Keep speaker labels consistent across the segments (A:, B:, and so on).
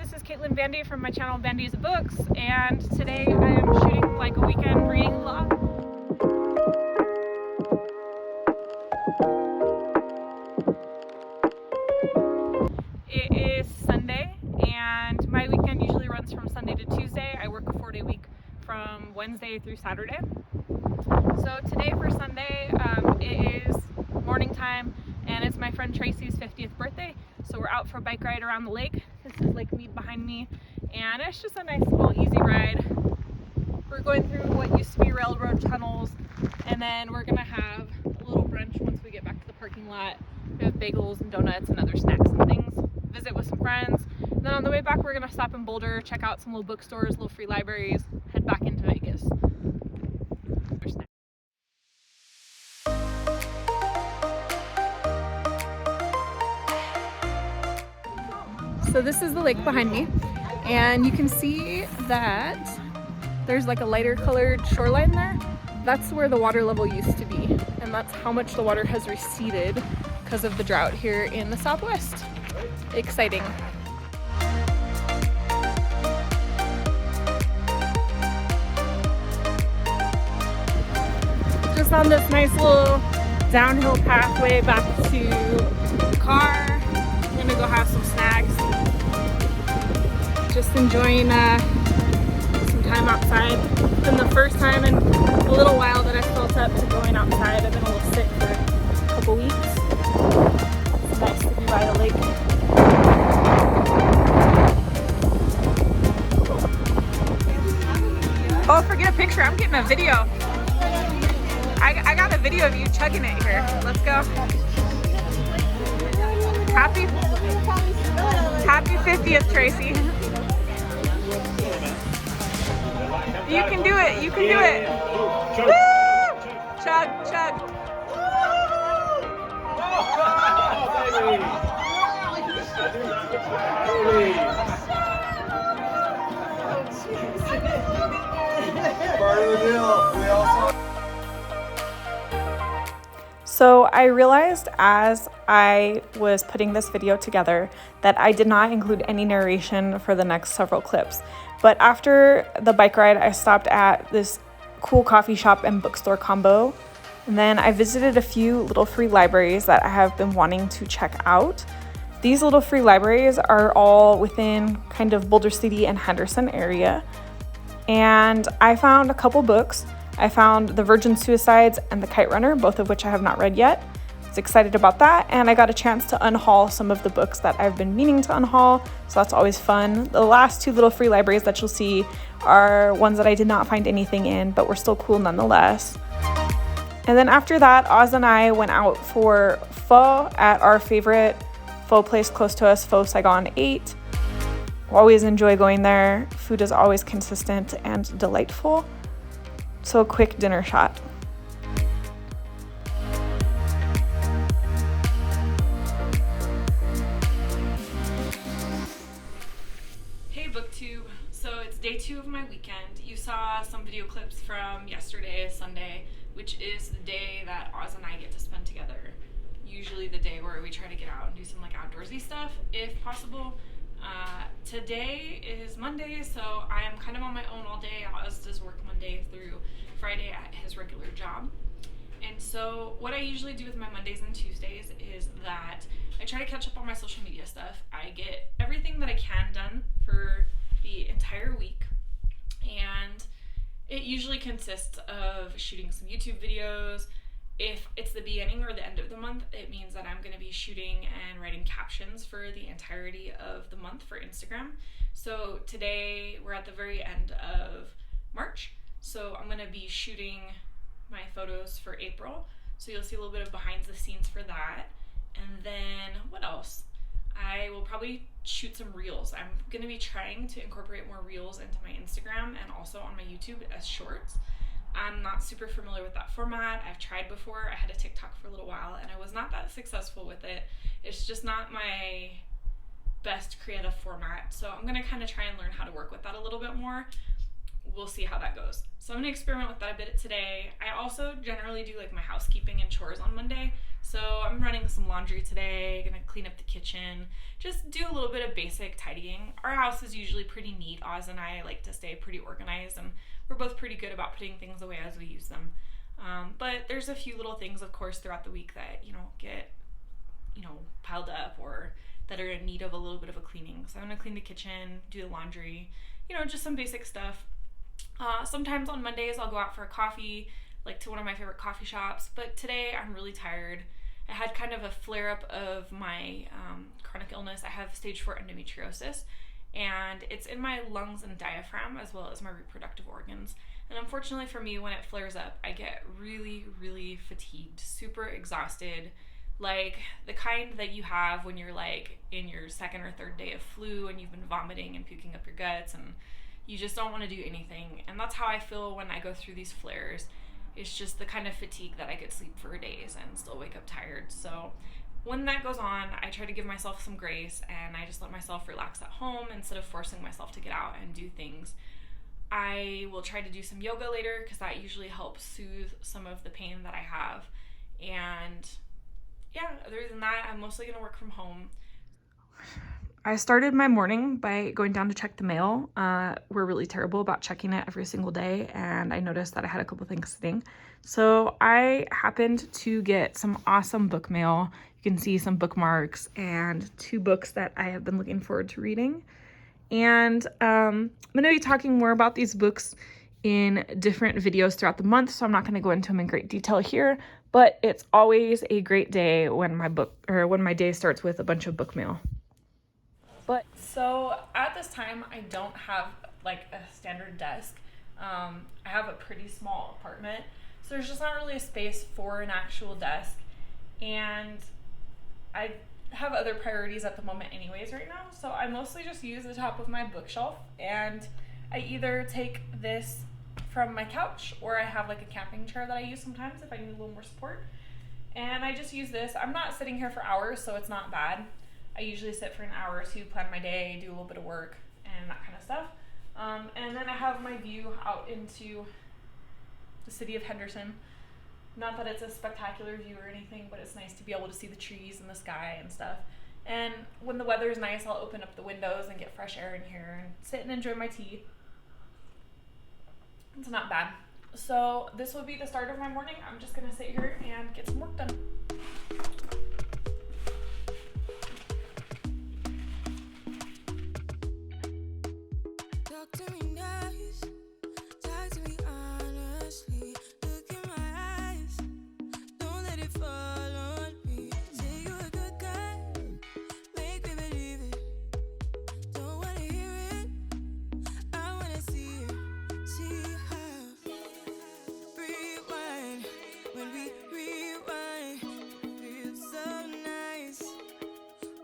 A: this is Caitlin Bandy from my channel BandysBooks, and today I am shooting like a weekend reading vlog. It is Sunday, and my weekend usually runs from Sunday to Tuesday. I work a 4-day week from Wednesday through Saturday. So today for Sunday, it is morning time, and it's my friend Tracy's 50th birthday. So we're out for a bike ride around the lake. This is Lake Mead behind me, and it's just a nice little easy ride. We're going through what used to be railroad tunnels, and then we're gonna have a little brunch once we get back to the parking lot. We have bagels and donuts and other snacks and things. Visit with some friends. And then on the way back, we're gonna stop in Boulder, check out some little bookstores, little free libraries, head back into Vegas. So this is the lake behind me, and you can see that there's like a lighter colored shoreline there. That's where the water level used to be, and that's how much the water has receded because of the drought here in the Southwest. Exciting. Just on this nice little downhill pathway back to the car. I'm gonna go have some snacks. Just enjoying some time outside. It's been the first time in a little while that I felt up to going outside. I've been a little sick for a couple weeks. It's nice to be by the lake. Oh, forget a picture. I'm getting a video. I got a video of you chugging it here. Let's go. Happy 50th, Tracy. You can do it. You can do it. Woo! Chug, chug. So I realized as I was putting this video together that I did not include any narration for the next several clips. But after the bike ride, I stopped at this cool coffee shop and bookstore combo. And then I visited a few little free libraries that I have been wanting to check out. These little free libraries are all within kind of Boulder City and Henderson area. And I found a couple books. I found The Virgin Suicides and The Kite Runner, both of which I have not read yet. I was excited about that, and I got a chance to unhaul some of the books that I've been meaning to unhaul, so that's always fun. The last two little free libraries that you'll see are ones that I did not find anything in, but were still cool nonetheless. And then after that, Oz and I went out for pho at our favorite pho place close to us, Pho Saigon 8. Always enjoy going there. Food is always consistent and delightful. So a quick dinner shot. Hey BookTube, so it's day 2 of my weekend. You saw some video clips from yesterday, Sunday, which is the day that Oz and I get to spend together. Usually the day where we try to get out and do some like outdoorsy stuff, if possible. Today is Monday, so I am kind of on my own all day. Oz does work Monday through Friday at his regular job. And so what I usually do with my Mondays and Tuesdays is that I try to catch up on my social media stuff. I get everything that I can done for the entire week, and it usually consists of shooting some YouTube videos. If it's the beginning or the end of the month, it means that I'm going to be shooting and writing captions for the entirety of the month for Instagram. So today we're at the very end of March, so I'm going to be shooting my photos for April. So you'll see a little bit of behind the scenes for that. And then what else? I will probably shoot some reels. I'm going to be trying to incorporate more reels into my Instagram and also on my YouTube as shorts. I'm not super familiar with that format. I've tried before. I had a TikTok for a little while and I was not that successful with it. It's just not my best creative format. So I'm gonna kind of try and learn how to work with that a little bit more. we'll see how that goes. So I'm gonna experiment with that a bit today. I also generally do like my housekeeping and chores on Monday. So I'm running some laundry today, gonna clean up the kitchen, just do a little bit of basic tidying. Our house is usually pretty neat. Oz and I like to stay pretty organized, and we're both pretty good about putting things away as we use them. But there's a few little things, of course, throughout the week that, get, piled up or that are in need of a little bit of a cleaning. So I'm gonna clean the kitchen, do the laundry, just some basic stuff. Sometimes on Mondays I'll go out for a coffee, like to one of my favorite coffee shops, but today I'm really tired. I had kind of a flare-up of my chronic illness. I have stage 4 endometriosis, and it's in my lungs and diaphragm as well as my reproductive organs. And unfortunately for me, when it flares up, I get really, really fatigued, super exhausted, like the kind that you have when you're like in your second or third day of flu and you've been vomiting and puking up your guts and you just don't want to do anything. And that's how I feel when I go through these flares. It's just the kind of fatigue that I could sleep for days and still wake up tired. So when that goes on, I try to give myself some grace and I just let myself relax at home instead of forcing myself to get out and do things. I will try to do some yoga later because that usually helps soothe some of the pain that I have. And yeah, other than that, I'm mostly going to work from home. I started my morning by going down to check the mail. We're really terrible about checking it every single day, and I noticed that I had a couple things sitting. So I happened to get some awesome book mail. You can see some bookmarks and 2 books that I have been looking forward to reading. And I'm going to be talking more about these books in different videos throughout the month, so I'm not going to go into them in great detail here, but it's always a great day when my day starts with a bunch of book mail. So at this time, I don't have like a standard desk. I have a pretty small apartment, so there's just not really a space for an actual desk. And I have other priorities at the moment anyways right now, so I mostly just use the top of my bookshelf, and I either take this from my couch or I have like a camping chair that I use sometimes if I need a little more support. And I just use this. I'm not sitting here for hours, so it's not bad. I usually sit for an hour or two, plan my day, do a little bit of work, and that kind of stuff. And then I have my view out into the city of Henderson. Not that it's a spectacular view or anything, but it's nice to be able to see the trees and the sky and stuff. And when the weather is nice, I'll open up the windows and get fresh air in here and sit and enjoy my tea. It's not bad. So this will be the start of my morning. I'm just gonna sit here and get some work done.
B: Talk to me nice, talk to me honestly. Look in my eyes, don't let it fall on me. Say you're a good guy, make me believe it. Don't wanna hear it, I wanna see it. See how rewind, when we rewind, feels so nice.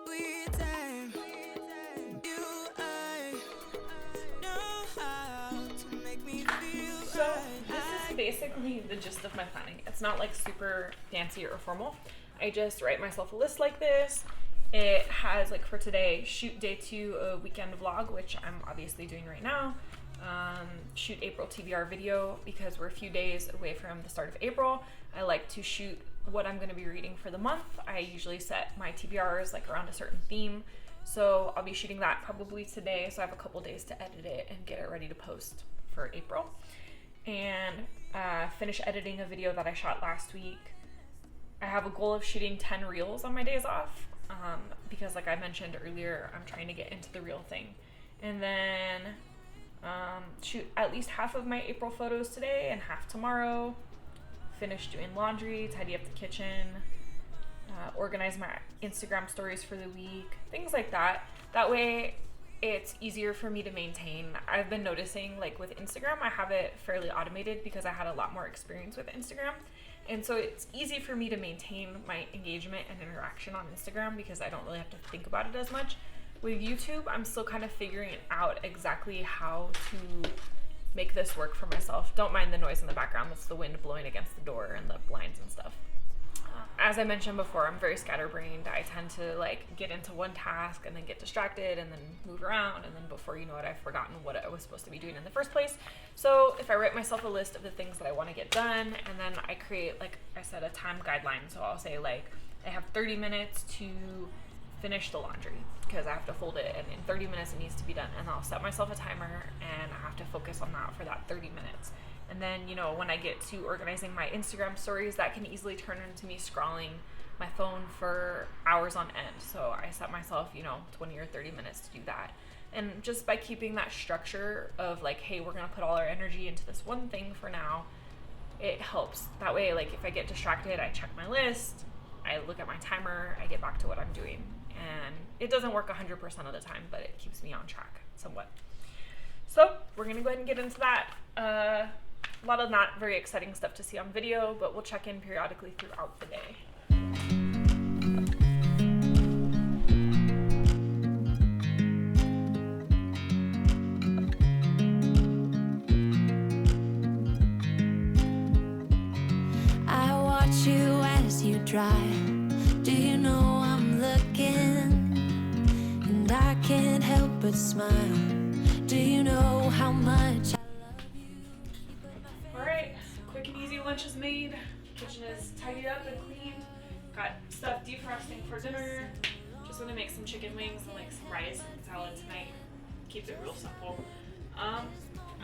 B: We time, you I know how to make me feel
A: So
B: right.
A: this is basically the gist of my planning. It's not like super fancy or formal. I just write myself a list like this. It has, like for today, shoot day 2 of weekend vlog, which I'm obviously doing right now. Shoot April TBR video because we're a few days away from the start of April. I like to shoot what I'm going to be reading for the month. I usually set my TBRs like around a certain theme. So I'll be shooting that probably today. So I have a couple days to edit it and get it ready to post for April. And finish editing a video that I shot last week. I have a goal of shooting 10 reels on my days off because like I mentioned earlier, I'm trying to get into the reel thing. And then shoot at least half of my April photos today and half tomorrow. Finish doing laundry, tidy up the kitchen, organize my Instagram stories for the week, things like that. That way it's easier for me to maintain. I've been noticing like with Instagram, I have it fairly automated because I had a lot more experience with Instagram. And so it's easy for me to maintain my engagement and interaction on Instagram because I don't really have to think about it as much. With YouTube, I'm still kind of figuring out exactly how to make this work for myself. Don't mind the noise in the background. That's the wind blowing against the door and the blinds and stuff. as I mentioned before, I'm very scatterbrained. I tend to like get into one task and then get distracted and then move around, and then before you know it, I've forgotten what I was supposed to be doing in the first place. So if I write myself a list of the things that I want to get done, and then I create, like I said, a time guideline. So I'll say like I have 30 minutes to finish the laundry because I have to fold it, and in 30 minutes it needs to be done, and I'll set myself a timer and I have to focus on that for that 30 minutes. And then, you know, when I get to organizing my Instagram stories, that can easily turn into me scrolling my phone for hours on end. So I set myself, you know, 20 or 30 minutes to do that. And just by keeping that structure of like, hey, we're gonna put all our energy into this one thing for now, it helps. That way, like if I get distracted, I check my list, I look at my timer, I get back to what I'm doing. And it doesn't work 100% of the time, but it keeps me on track somewhat. So we're gonna go ahead and get into that. A lot of not very exciting stuff to see on video, but we'll check in periodically throughout the day.
B: I watch you as you drive. Do you know I'm looking? And I can't help but smile. Do you know how much I love you?
A: Alright, quick and easy lunch is made. Kitchen is tidied up and cleaned. Got stuff defrosting for dinner. Just gonna make some chicken wings and like some rice and salad tonight. Keep it real simple. I'm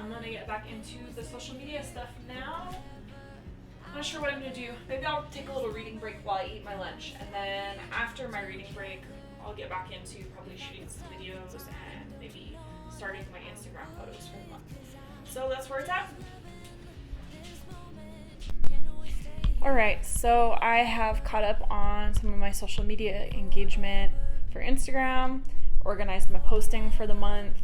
A: gonna get back into the social media stuff now. I'm not sure what I'm gonna do. Maybe I'll take a little reading break while I eat my lunch, and then after my reading break, I'll get back into probably shooting some videos and maybe starting my Instagram photos for the month. So that's where it's at. Alright, so I have caught up on some of my social media engagement for Instagram, organized my posting for the month,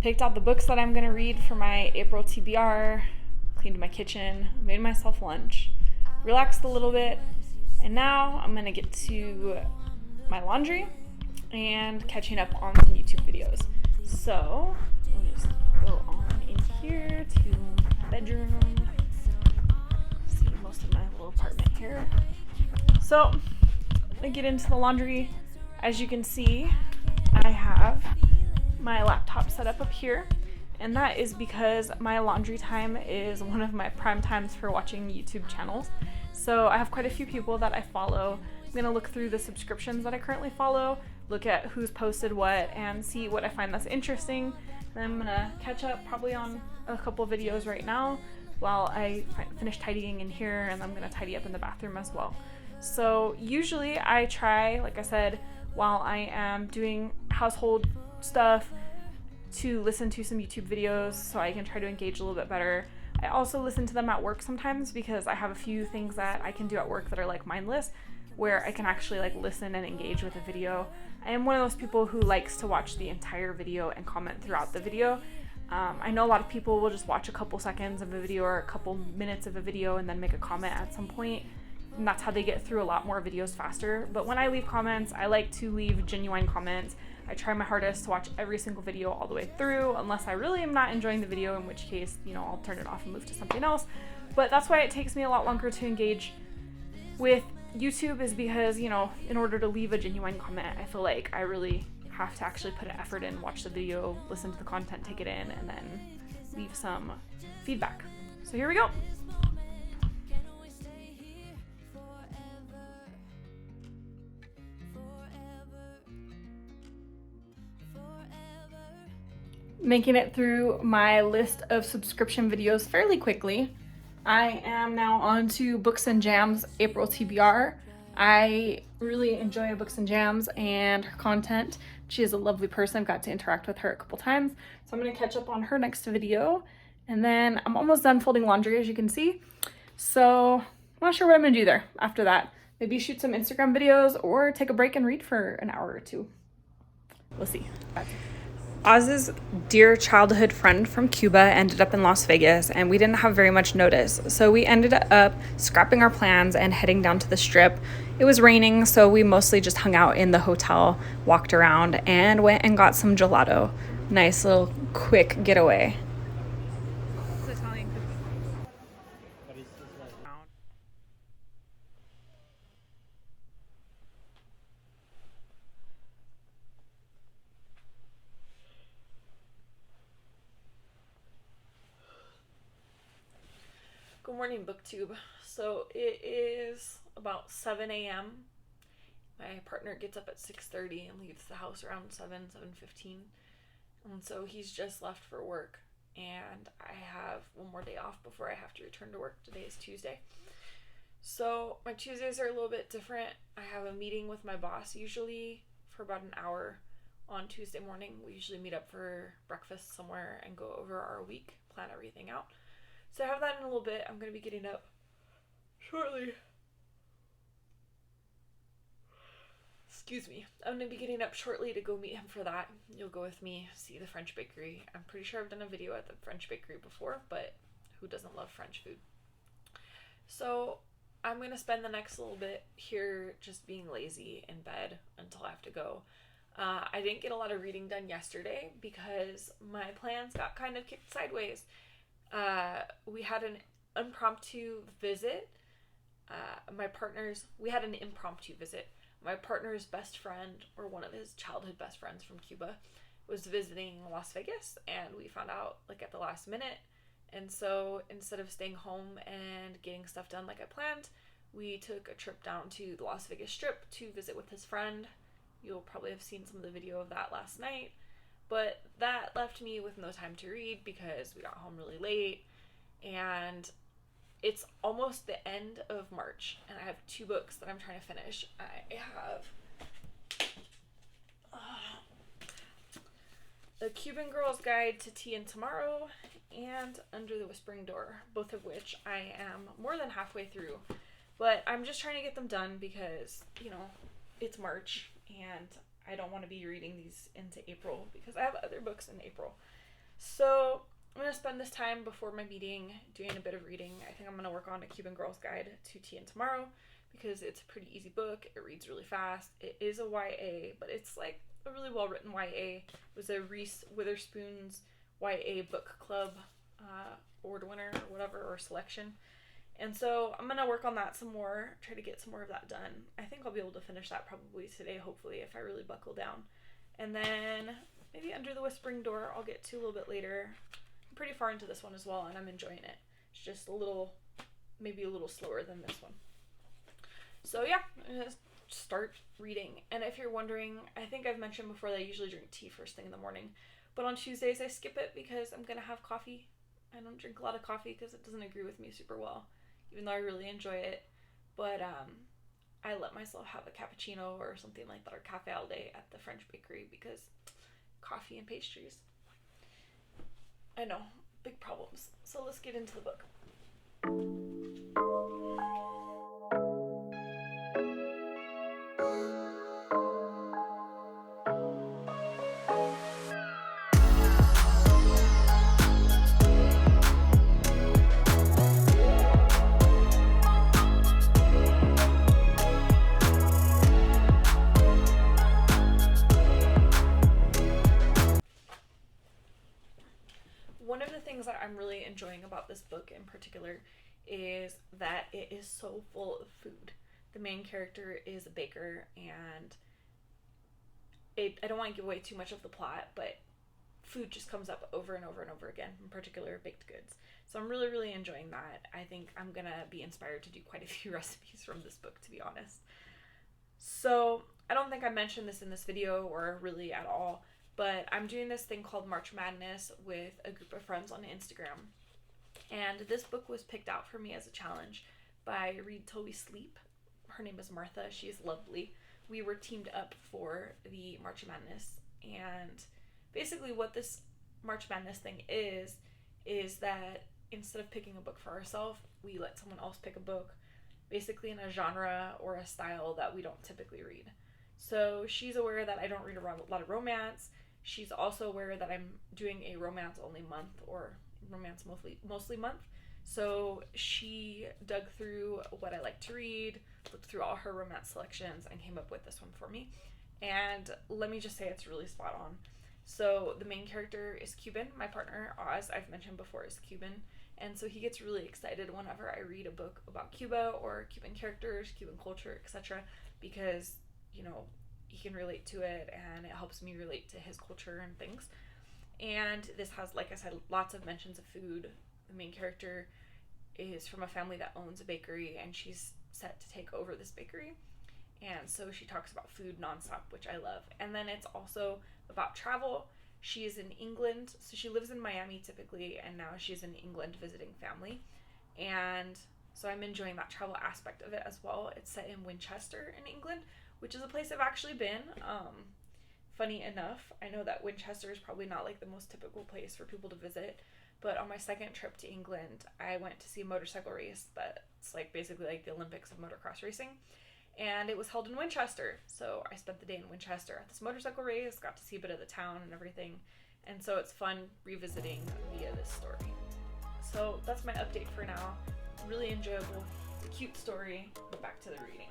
A: picked out the books that I'm going to read for my April TBR, cleaned my kitchen, made myself lunch, relaxed a little bit, and now I'm going to get to my laundry and catching up on some YouTube videos. So, we'll just go on in here to my bedroom. See most of my little apartment here. So, I get into the laundry. As you can see, I have my laptop set up here, and that is because my laundry time is one of my prime times for watching YouTube channels. So I have quite a few people that I follow. I'm gonna look through the subscriptions that I currently follow, look at who's posted what, and see what I find that's interesting. Then I'm gonna catch up probably on a couple videos right now while I finish tidying in here, and I'm gonna tidy up in the bathroom as well. So usually I try, like I said, while I am doing household stuff, to listen to some YouTube videos so I can try to engage a little bit better. I also listen to them at work sometimes because I have a few things that I can do at work that are like mindless, where I can actually like listen and engage with a video. I am one of those people who likes to watch the entire video and comment throughout the video. I know a lot of people will just watch a couple seconds of a video or a couple minutes of a video and then make a comment at some point, and that's how they get through a lot more videos faster. But when I leave comments, I like to leave genuine comments. I try my hardest to watch every single video all the way through, unless I really am not enjoying the video, in which case, you know, I'll turn it off and move to something else. But that's why it takes me a lot longer to engage with YouTube, is because, you know, in order to leave a genuine comment, I feel like I really have to actually put an effort in, watch the video, listen to the content, take it in, and then leave some feedback. So here we go. Making it through my list of subscription videos fairly quickly. I am now on to Books and Jams April TBR. I really enjoy Books and Jams and her content. She is a lovely person. I've got to interact with her a couple times. So I'm gonna catch up on her next video. And then I'm almost done folding laundry, as you can see. So I'm not sure what I'm gonna do there after that. Maybe shoot some Instagram videos or take a break and read for an hour or two. We'll see. Oz's dear childhood friend from Cuba ended up in Las Vegas, and we didn't have very much notice. So we ended up scrapping our plans and heading down to the Strip. It was raining, so we mostly just hung out in the hotel, walked around, and went and got some gelato. Nice little quick getaway.
C: Good morning, BookTube. So it is about 7 a.m. My partner gets up at 6:30 and leaves the house around 7:15. And so he's just left for work. And I have one more day off before I have to return to work. Today is Tuesday. So my Tuesdays are a little bit different. I have a meeting with my boss usually for about an hour on Tuesday morning. We usually meet up for breakfast somewhere and go over our week, plan everything out. So I have that in a little bit. I'm going to be getting up shortly. I'm going to be getting up shortly to go meet him for that. You'll go with me, see the French bakery. I'm pretty sure I've done a video at the French bakery before, but who doesn't love French food? So I'm going to spend the next little bit here just being lazy in bed until I have to go. I didn't get a lot of reading done yesterday because my plans got kind of kicked sideways. We had an impromptu visit. We had an impromptu visit. My partner's best friend, or one of his childhood best friends from Cuba, was visiting Las Vegas, and we found out at the last minute. And so instead of staying home and getting stuff done like I planned, we took a trip down to the Las Vegas Strip to visit with his friend. You'll probably have seen some of the video of that last night. But that left me with no time to read because we got home really late. And it's almost the end of March, and I have 2 books that I'm trying to finish. I have The Cuban Girl's Guide to Tea and Tomorrow and Under the Whispering Door, both of which I am more than halfway through. But I'm just trying to get them done because, it's March, and I don't want to be reading these into April because I have other books in April. So I'm going to spend this time before my meeting doing a bit of reading. I think I'm going to work on A Cuban Girl's Guide to Tea and Tomorrow because it's a pretty easy book. It reads really fast. It is a YA, but it's a really well-written YA. It was a Reese Witherspoon's YA book club award winner or whatever, or selection. And so I'm going to work on that some more, try to get some more of that done. I think I'll be able to finish that probably today, hopefully, if I really buckle down. And then maybe Under the Whispering Door I'll get to a little bit later. I'm pretty far into this one as well, and I'm enjoying it. It's just maybe a little slower than this one. So yeah, I'm going to start reading. And if you're wondering, I think I've mentioned before that I usually drink tea first thing in the morning. But on Tuesdays I skip it because I'm going to have coffee. I don't drink a lot of coffee because it doesn't agree with me super well, even though I really enjoy it. But I let myself have a cappuccino or something like that, or cafe all day at the French bakery because coffee and pastries. I know, big problems. So let's get into the book. One of the things that I'm really enjoying about this book in particular is that it is so full of food. The main character is a baker, and I don't want to give away too much of the plot, but food just comes up over and over and over again, in particular baked goods. So I'm really, really enjoying that. I think I'm going to be inspired to do quite a few recipes from this book, to be honest. So I don't think I mentioned this in this video or really at all, but I'm doing this thing called March Madness with a group of friends on Instagram. And this book was picked out for me as a challenge by Read Till We Sleep. Her name is Martha. She's lovely. We were teamed up for the March Madness. And basically what this March Madness thing is that instead of picking a book for ourselves, we let someone else pick a book, basically in a genre or a style that we don't typically read. So she's aware that I don't read a lot of romance. She's also aware that I'm doing a romance-only month, or romance mostly month. So she dug through what I like to read, looked through all her romance selections, and came up with this one for me. And let me just say it's really spot on. So the main character is Cuban. My partner, Oz, I've mentioned before, is Cuban. And so he gets really excited whenever I read a book about Cuba or Cuban characters, Cuban culture, etc. because, he can relate to it and it helps me relate to his culture and things. And this has, like I said, lots of mentions of food. The main character is from a family that owns a bakery, and she's set to take over this bakery. And so she talks about food nonstop, which I love. And then it's also about travel. She is in England, so she lives in Miami typically, and now she's in England visiting family. And so I'm enjoying that travel aspect of it as well. It's set in Winchester in England, which is a place I've actually been. Funny enough, I know that Winchester is probably not like the most typical place for people to visit, but on my second trip to England, I went to see a motorcycle race that's like basically like the Olympics of motocross racing. And it was held in Winchester, so I spent the day in Winchester at this motorcycle race, got to see a bit of the town and everything, and so it's fun revisiting via this story. So that's my update for now. Really enjoyable, cute story, but back to the reading.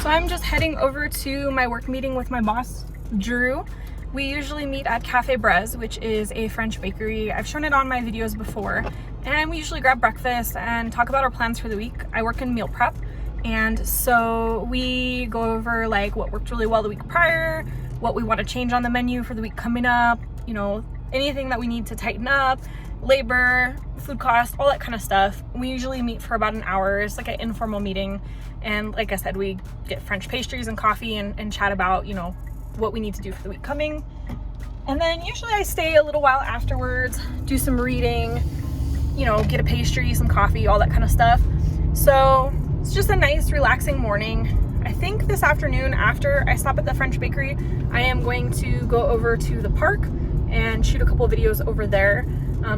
C: So I'm just heading over to my work meeting with my boss, Drew. We usually meet at Cafe Brez, which is a French bakery. I've shown it on my videos before, and we usually grab breakfast and talk about our plans for the week. I work in meal prep, and so we go over like what worked really well the week prior, what we want to change on the menu for the week coming up, you know, anything that we need to tighten up, labor, food costs, all that kind of stuff. We usually meet for about an hour. It's like an informal meeting. And like I said, we get French pastries and coffee and chat about, you know, what we need to do for the week coming. And then usually I stay a little while afterwards, do some reading, you know, get a pastry, some coffee, all that kind of stuff. So it's just a nice, relaxing morning. I think this afternoon, after I stop at the French bakery, I am going to go over to the park and shoot a couple videos over there.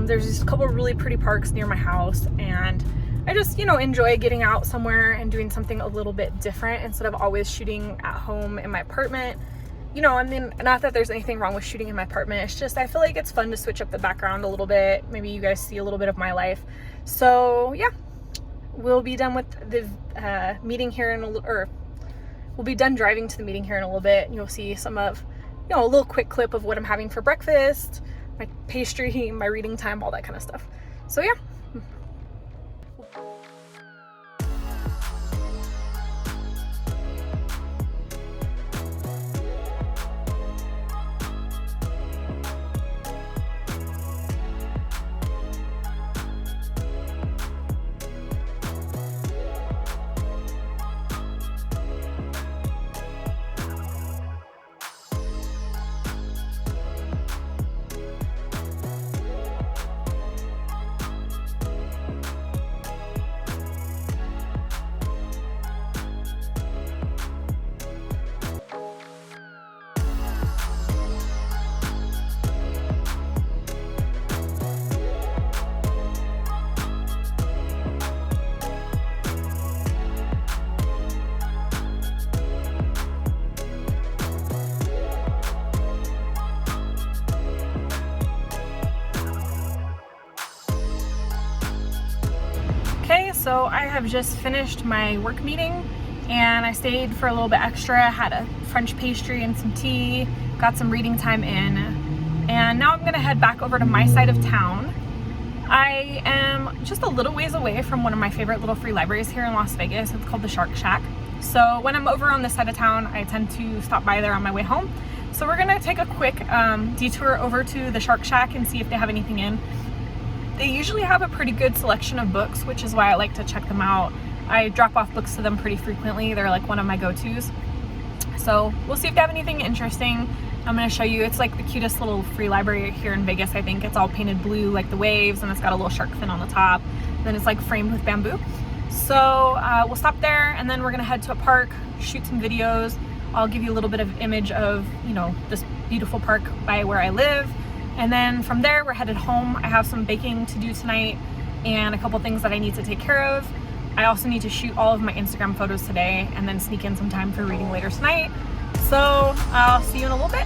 C: There's just a couple of really pretty parks near my house, and I just, you know, enjoy getting out somewhere and doing something a little bit different instead of always shooting at home in my apartment. You know, I mean, not that there's anything wrong with shooting in my apartment. It's just I feel like it's fun to switch up the background a little bit. Maybe you guys see a little bit of my life. So yeah, we'll be done with the meeting here in we'll be done driving to the meeting here in a little bit. And you'll see some of, you know, a little quick clip of what I'm having for breakfast, my pastry, my reading time, all that kind of stuff. So yeah. So I have just finished my work meeting and I stayed for a little bit extra, had a French pastry and some tea, got some reading time in, and now I'm gonna head back over to my side of town. I am just a little ways away from one of my favorite little free libraries here in Las Vegas. It's called the Shark Shack. So when I'm over on this side of town, I tend to stop by there on my way home. So we're gonna take a quick detour over to the Shark Shack and see if they have anything in. They usually have a pretty good selection of books, which is why I like to check them out. I drop off books to them pretty frequently. They're like one of my go-tos. So we'll see if they have anything interesting. I'm going to show you. It's like the cutest little free library here in Vegas, I think. It's all painted blue like the waves, and it's got a little shark fin on the top. Then it's like framed with bamboo. So we'll stop there, and then we're going to head to a park, shoot some videos. I'll give you a little bit of image of, you know, this beautiful park by where I live. And then from there, we're headed home. I have some baking to do tonight and a couple things that I need to take care of. I also need to shoot all of my Instagram photos today and then sneak in some time for reading later tonight. So I'll see you in a little bit.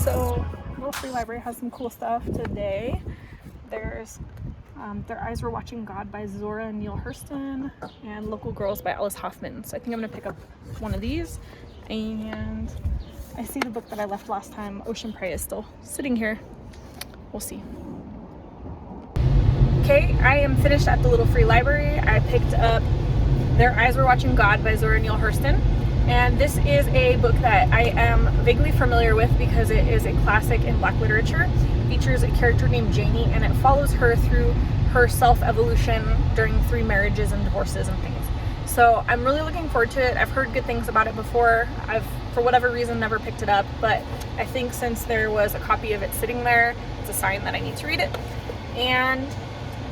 C: So, Little Free Library has some cool stuff today. There's Their Eyes Were Watching God by Zora Neale Hurston and Local Girls by Alice Hoffman. So I think I'm gonna pick up one of these. And I see the book that I left last time, Ocean Prey, is still sitting here. We'll see. Okay, I am finished at the Little Free Library. I picked up Their Eyes Were Watching God by Zora Neale Hurston. And this is a book that I am vaguely familiar with because it is a classic in Black literature. It features a character named Janie, and it follows her through her self-evolution during 3 marriages and divorces and things. So I'm really looking forward to it. I've heard good things about it before. I've, for whatever reason, never picked it up, but I think since there was a copy of it sitting there, it's a sign that I need to read it. And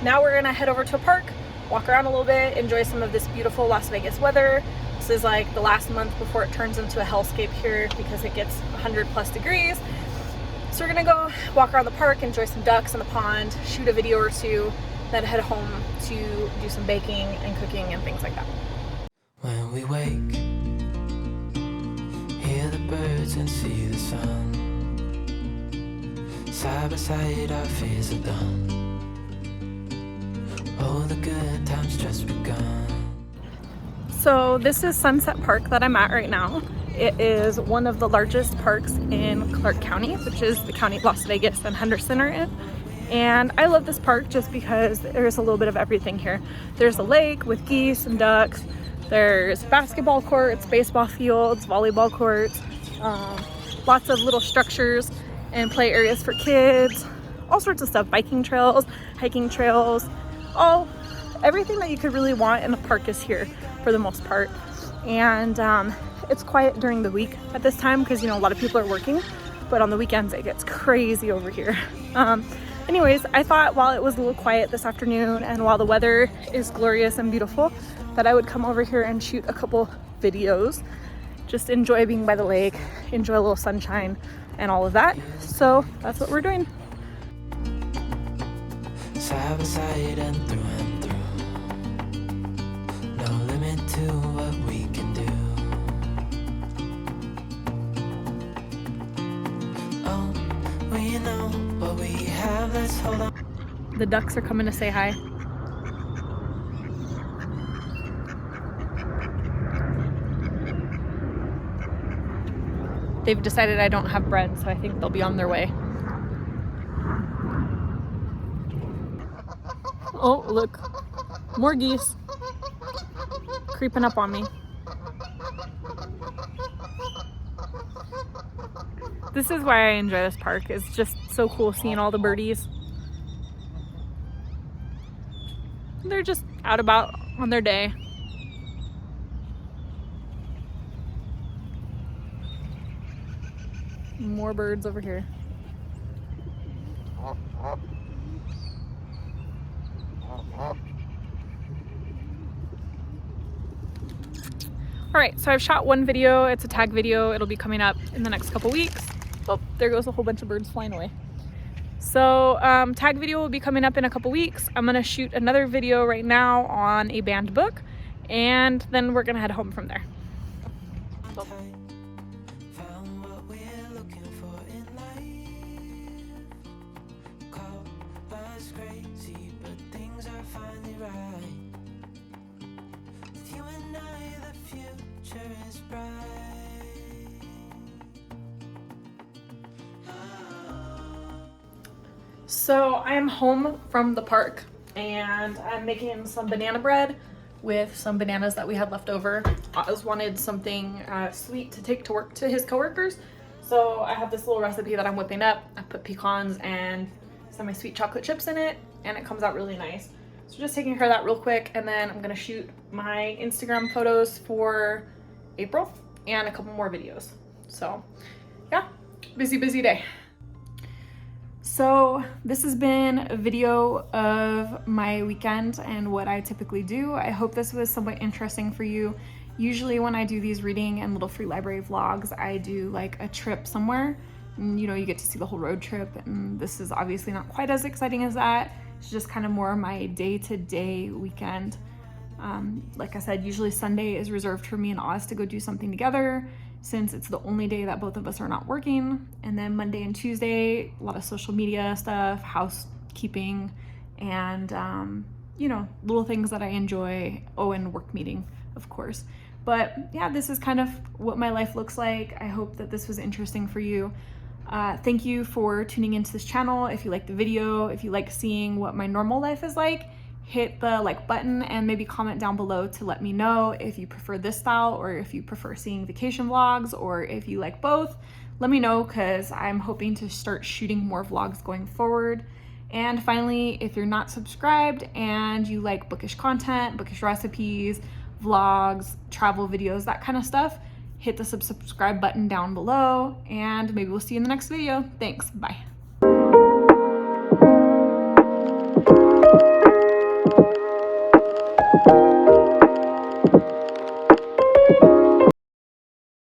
C: now we're gonna head over to a park, walk around a little bit, enjoy some of this beautiful Las Vegas weather. This is like the last month before it turns into a hellscape here because it gets 100+ degrees. So we're gonna go walk around the park, enjoy some ducks in the pond, shoot a video or two, then head home to do some baking and cooking and things like that.
D: When we wake, hear the birds and see the sun. Side by side our fears are done. Oh, the good times just begun.
C: So this is Sunset Park that I'm at right now. It is one of the largest parks in Clark County, which is the county Las Vegas and Henderson are in. And I love this park just because there's a little bit of everything here. There's a lake with geese and ducks. There's basketball courts, baseball fields, volleyball courts, lots of little structures and play areas for kids, all sorts of stuff, biking trails, hiking trails, everything that you could really want in a park is here for the most part. And it's quiet during the week at this time because, you know, a lot of people are working, but on the weekends it gets crazy over here. Anyways, I thought while it was a little quiet this afternoon and while the weather is glorious and beautiful, that I would come over here and shoot a couple videos. Just enjoy being by the lake, enjoy a little sunshine and all of that. So that's what we're doing.
D: Side by side and through. No limit to what we can do. Oh, we know what we have, let's hold on.
C: The ducks are coming to say hi. They've decided I don't have bread, so I think they'll be on their way. Oh, look. More geese. Creeping up on me. This is why I enjoy this park. It's just so cool seeing all the birdies. They're just out about on their day. More birds over here. Alright, so I've shot one video. It's a tag video. It'll be coming up in the next couple weeks. Oh, there goes a whole bunch of birds flying away. So tag video will be coming up in a couple weeks. I'm gonna shoot another video right now on a banned book, and then we're gonna head home from there. So.
D: Found what we're looking for in life. Call us crazy, but things are finally right. With you and I, the future is bright.
C: So I'm home from the park and I'm making some banana bread with some bananas that we had left over. Oz wanted something sweet to take to work to his coworkers. So I have this little recipe that I'm whipping up. I put pecans and some of my sweet chocolate chips in it and it comes out really nice. So just taking care of that real quick, and then I'm gonna shoot my Instagram photos for April and a couple more videos. So yeah, busy day. So this has been a video of my weekend and what I typically do. I hope this was somewhat interesting for you. Usually when I do these reading and Little Free Library vlogs, I do like a trip somewhere. And, you know, you get to see the whole road trip, and this is obviously not quite as exciting as that. It's just kind of more my day-to-day weekend. Like I said, usually Sunday is reserved for me and Oz to go do something together,
E: since it's the only day that both of us are not working. And then Monday and Tuesday, a lot of social media stuff, housekeeping, and little things that I enjoy. Oh, and work meeting, of course. But yeah, this is kind of what my life looks like. I hope that this was interesting for you. Thank you for tuning into this channel. If you like the video, if you like seeing what my normal life is like, hit the like button and maybe comment down below to let me know if you prefer this style or if you prefer seeing vacation vlogs, or if you like both. Let me know, because I'm hoping to start shooting more vlogs going forward. And finally, if you're not subscribed and you like bookish content, bookish recipes, vlogs, travel videos, that kind of stuff, hit the subscribe button down below, and maybe we'll see you in the next video. Thanks, bye.